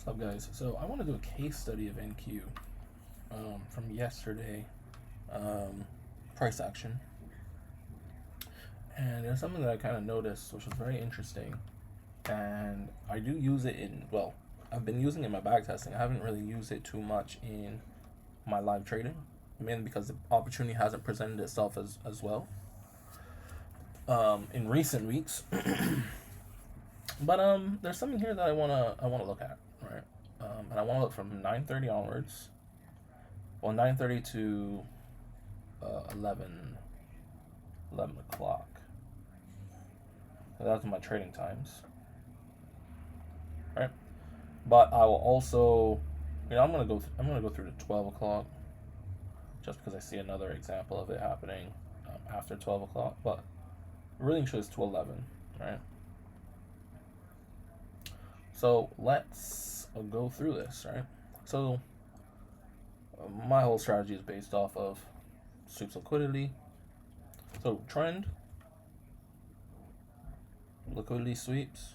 What's up, guys? So I want to do a case study of NQ from yesterday, price action, and there's something that I kind of noticed, which was very interesting, and I do use it I've been using it in my back testing. I haven't really used it too much in my live trading, mainly because the opportunity hasn't presented itself as well in recent weeks. But there's something here that I wanna look at, right? And I want to look from 9:30 onwards. Well, 9:30 to 11 o'clock. So that's my trading times, right? But I will also, I'm gonna go through to 12 o'clock, just because I see another example of it happening after 12 o'clock. But really interested to 11, right? So let's go through this, right? So my whole strategy is based off of sweeps liquidity. So trend, liquidity sweeps,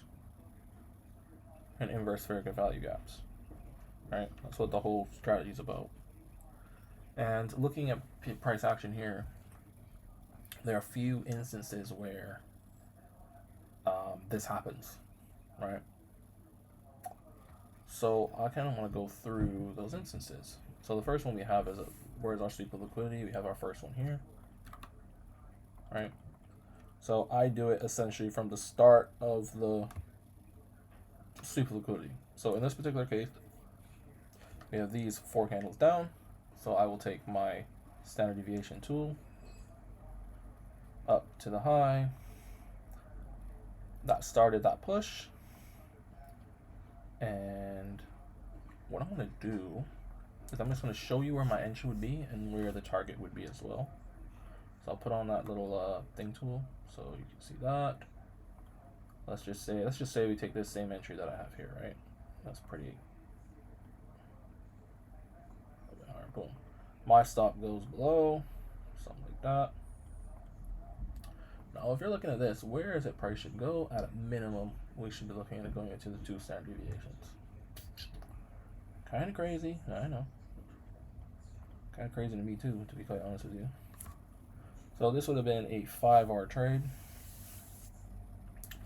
and inverse fair value gaps, right? That's what the whole strategy is about. And looking at price action here, there are a few instances where this happens, right? So I kind of want to go through those instances. So the first one we have is where's our sweep of liquidity? We have our first one here, right? So I do it essentially from the start of the sweep of liquidity. So in this particular case, we have these 4 candles down. So I will take my standard deviation tool up to the high. That started that push. And what I'm going to do is I'm just going to show you where my entry would be and where the target would be as well. So I'll put on that little thing tool so you can see that. Let's just say we take this same entry that I have here, right? That's pretty. Alright, boom. My stop goes below, something like that. Now, if you're looking at this, where is it price should go? At a minimum, we should be looking at it going into the 2 standard deviations. Kind of crazy, I know. Kind of crazy to me too, to be quite honest with you. So this would have been a 5-hour trade.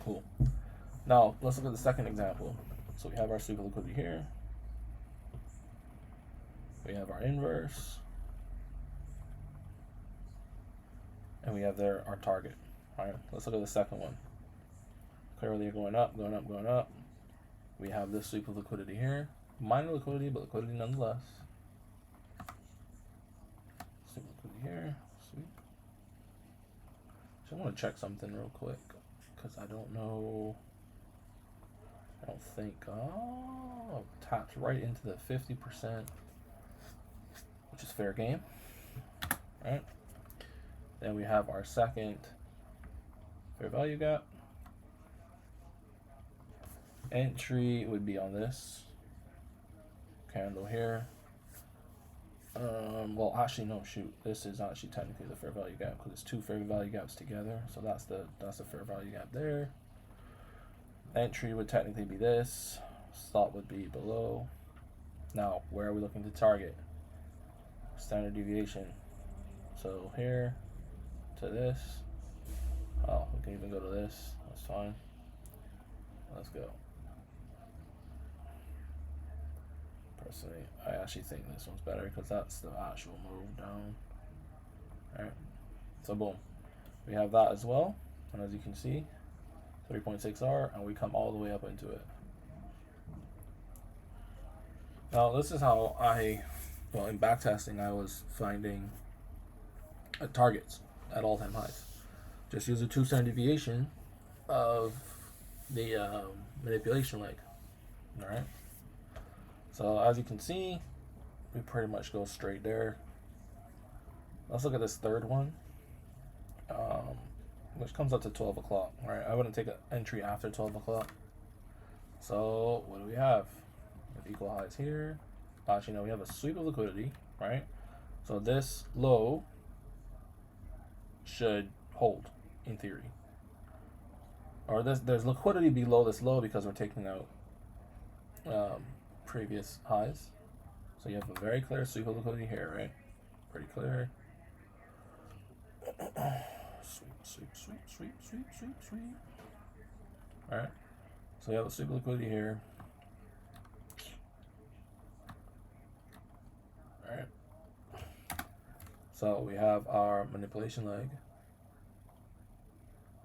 Cool. Now, let's look at the second example. So we have our sweep of liquidity here. We have our inverse. And we have there our target. All right, let's look at the second one. Clearly going up, going up, going up. We have this sweep of liquidity here. Minor liquidity, but liquidity nonetheless. Sweep liquidity here, sweep. So I want to check something real quick, because I don't know. I don't think. Oh, taps right into the 50%, which is fair game. All right. Then we have our second fair value gap. Entry would be on this candle here. Well, actually, no, shoot. This is actually technically the fair value gap because it's 2 fair value gaps together. So that's the fair value gap there. Entry would technically be this. Stop would be below. Now, where are we looking to target? Standard deviation. So here to this. Oh, we can even go to this. That's fine. Let's go. Personally, I actually think this one's better because that's the actual move down. Alright, so boom. We have that as well. And as you can see, 3.6R, and we come all the way up into it. Now, this is how in backtesting, I was finding targets at all-time highs. Just use a 2 standard deviation of the manipulation leg. Alright. So as you can see, we pretty much go straight there. Let's look at this third one, which comes up to 12 o'clock. Right, I wouldn't take an entry after 12 o'clock. So what do we have? We have equal highs here. Actually, no, we have a sweep of liquidity, right? So this low should hold in theory. Or there's liquidity below this low because we're taking out previous highs. So you have a very clear sweep of liquidity here, right? Pretty clear. Sweep, sweep, sweep, sweep, sweep, sweep, sweep. Alright. So you have a sweep of liquidity here. Alright. So we have our manipulation leg.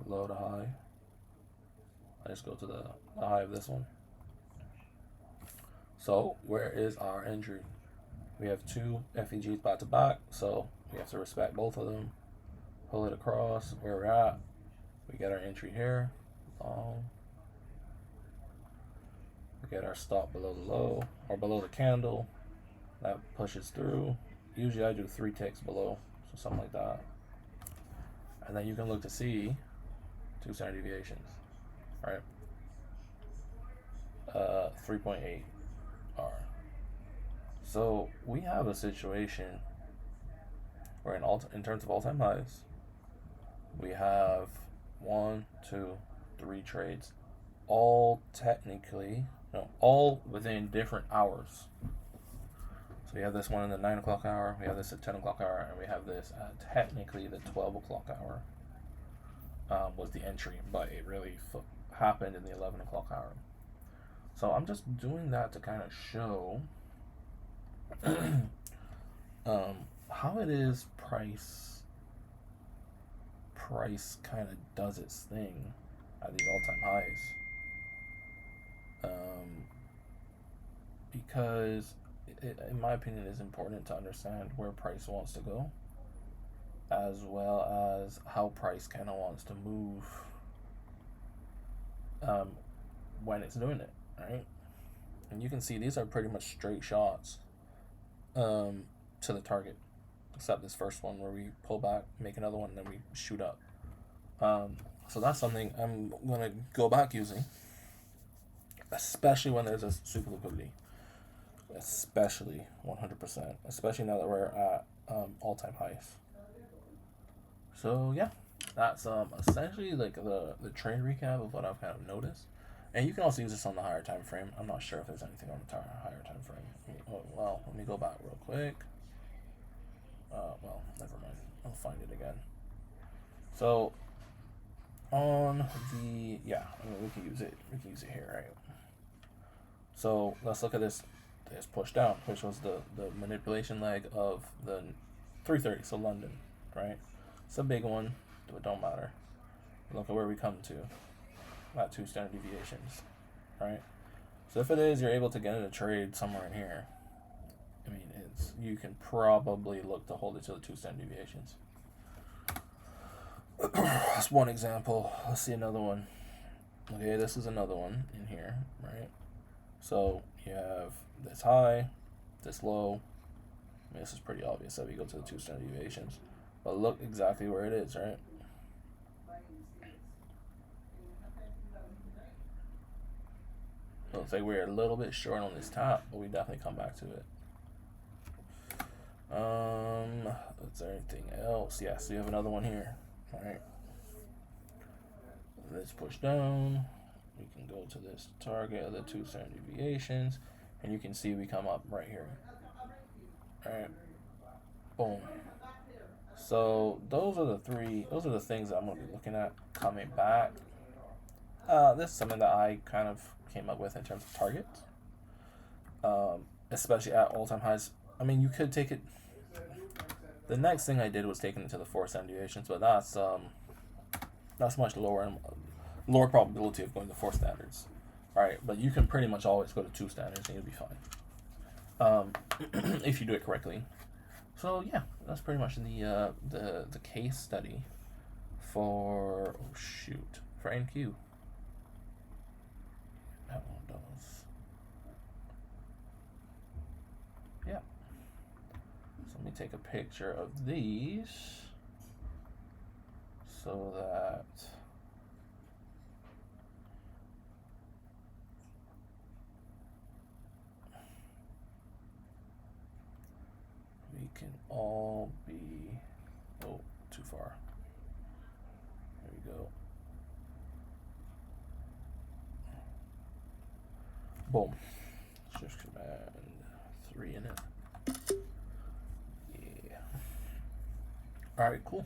Low to high. I just go to the high of this one. So where is our entry? We have two FEGs back to back, so we have to respect both of them. Pull it across where we're at. We get our entry here. Long. We get our stop below the low or below the candle. That pushes through. Usually I do 3 ticks below, so something like that. And then you can look to see 2 standard deviations. Right? 3.8 R. So we have a situation where in terms of all-time highs, we have 1, 2, 3 trades, all within different hours. So we have this one in the 9 o'clock hour, we have this at 10 o'clock hour, and we have this at technically the 12 o'clock hour was the entry, but it really happened in the 11 o'clock hour. So I'm just doing that to kind of show how it is price kind of does its thing at these all-time highs. Because in my opinion, it is important to understand where price wants to go, as well as how price kind of wants to move when it's doing it, right? And you can see these are pretty much straight shots to the target, except this first one where we pull back, make another one, and then we shoot up. So that's something I'm going to go back using, especially when there's a super liquidity. Especially 100%, especially now that we're at all-time highs. So yeah, that's essentially like the trade recap of what I've kind of noticed. And you can also use this on the higher time frame. I'm not sure if there's anything on the higher time frame. Well, let me go back real quick. Well, never mind. I'll find it again. So on the we can use it. We can use it here, right? So let's look at this. This push down, which was the manipulation leg of the 330, so London, right? It's a big one, but it don't matter. Look at where we come to. At 2 standard deviations, right? So if it is, you're able to get in a trade somewhere in here. I mean, you can probably look to hold it to the 2 standard deviations. That's one example. Let's see another one. Okay, this is another one in here, right? So you have this high, this low. I mean, this is pretty obvious that we go to the 2 standard deviations. But look exactly where it is, right? Looks like we're a little bit short on this top, but we definitely come back to it. Is there anything else? Yeah, so you have another one here. Alright. Let's push down. We can go to this target of the 2 standard deviations, and you can see we come up right here. Alright. Boom. So those are the things that I'm gonna be looking at coming back. This is something that I kind of came up with in terms of targets. Especially at all-time highs. I mean, you could take it. The next thing I did was taking it to the 4 standard deviations, but that's much lower probability of going to 4 standards. All right, but you can pretty much always go to 2 standards and you'll be fine if you do it correctly. So yeah, that's pretty much the case study for for NQ. That one does. Yeah. So let me take a picture of these so that we can all be, too far. There we go. Boom. Just command 3 in it. Yeah. All right, cool.